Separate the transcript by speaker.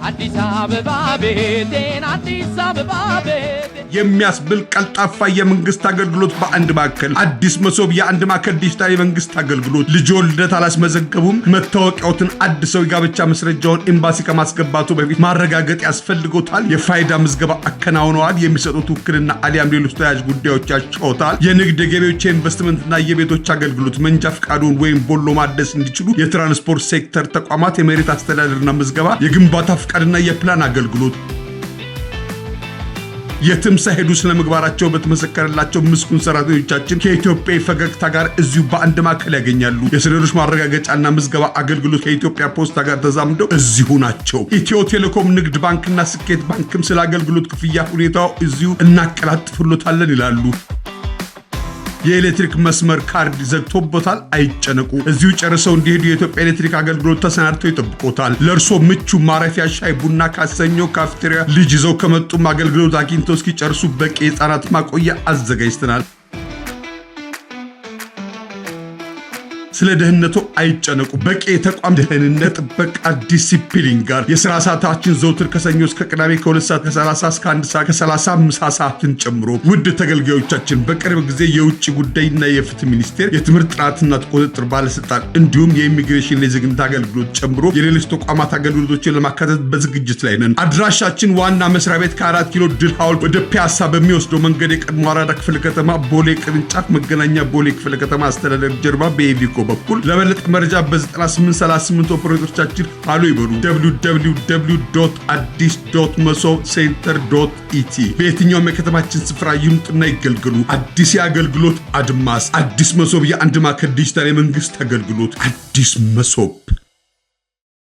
Speaker 1: አዲስ አበባ ቤቴን አዲስ አበባ ቤቴን
Speaker 2: የሚያስብል ቀልጣፋ የመንግስት አገልግሎት በአንድ ማዕከል አዲስ መሶብ የአንድ ማዕከል ዲጂታል የመንግስት አገልግሎት ልጆ ልደት አላስመዘገቡም መታወቂያዎትን አድሰው የጋብቻ መስረጃውን ኤምባሲ ከማስገባቱ በፊት ማረጋገጥ ያስፈልጎታል የፋይዳ ምዝገባ አከናውነዋል የሚሰጡት ውክልና አሊያም ሌሎች ተያያዥ ጉዳዮች ያጫውታል የንግድ የገቢዎች ኢንቨስትመንትና የቤቶች አገልግሎት መንጃ ፍቃዱን ወይም ቦሎ ማደስ እንዲችሉ የትራንስፖርት ሴክተር ተቋማት የመሬት አስተዳደርና ምዝገባ የግንባታ ፍቃድና የፕላን አገልግሎት የትም ሳይሄዱ ስለምግባራቸው በተመሰከረላቸው ምስጉን ሰራተኞቻችን ከኢትዮጵያ ፈገግታ ጋር እዚሁ በአንድ ማዕከል ያገኛሉ የሰነዶች ማረጋገጫና ምዝገባ አገልግሎት ከኢትዮጵያ ፖስታ ጋር ተዛምደው እዚሁ ናቸው ኢትዮ ቴሌኮም ንግድ ባንክና ስኬት ባንክም ስለ አገልግሎት ክፍያ ሁኔታው እዚሁ እናቀላጥፍሎታለን ይላሉ የኤሌክትሪክ መስመር ካርድ ዘግቶቦታል አይጨነቁ እዚሁ ጨርሰው እንዲሄዱ የኢትዮጵያ ኤሌክትሪክ አገልግሎት ተሰናድተው ይጠብቆታል ለርሶ ምቹ ማረፊያ ሻይ ቡና ካሰኞ ካፍቴሪያ ልጅ ይዘው ከመጡም አገልግሎት አግኝተው እስኪጨርሱ በቂ የህፃናት ማቆያ አዘጋጅተናል ስለ ደህንነቱ አይጨነቁ በቂ የተቋም ደህንነት ጥበቃ ዲሲፕሊን ጋር የሥራ ሰዓታችን ዘውትር ከሰኞ እስከ ቅዳሜ ከ2 ሰዓት ከ30 እስከ 1 ሰዓት ከ30 ምሳ ሰዓትን ጨምሮ ውድ ተገልጋዮቻችን በቅርብ ጊዜ የውጭ ጉዳይና የፍትህ ሚኒስቴር የትምህርት ጥራትና ቁጥጥር ባለስልጣን እንዲሁም የኢሚግሬሽን የዜግነት አገልግሎት ጨምሮ የሌሎች ተቋማት አገልግሎቶችን ለማካተት በዝግጅት ላይ ነን አድራሻችን ዋና መስሪያ ቤት ከ4 ኪሎ ድል ሐውልት ወደ ፒያሳ በሚወስደው መንገድ የቀድሞ አራዳ ክፍለ ከተማ ቦሌ ቅርንጫፍ መገናኛ ቦሌ ክፍለ ከተማ አስተዳደር ጀርባ በኤቪኮ በኩል ለበለጠ መረጃ በ9838 ኦፕሬተሮቻችን አሉ ይበሉ www.addis.mesobcenter.et በየትኛውም የከተማችን ስፍራ ይምጡና ይገልገሉ አዲስ የአገልግሎት አድማስ አዲስ መሶብ የአንድ ማዕከል ዲጂታል የመንግስት አገልግሎት አዲስ መሶብ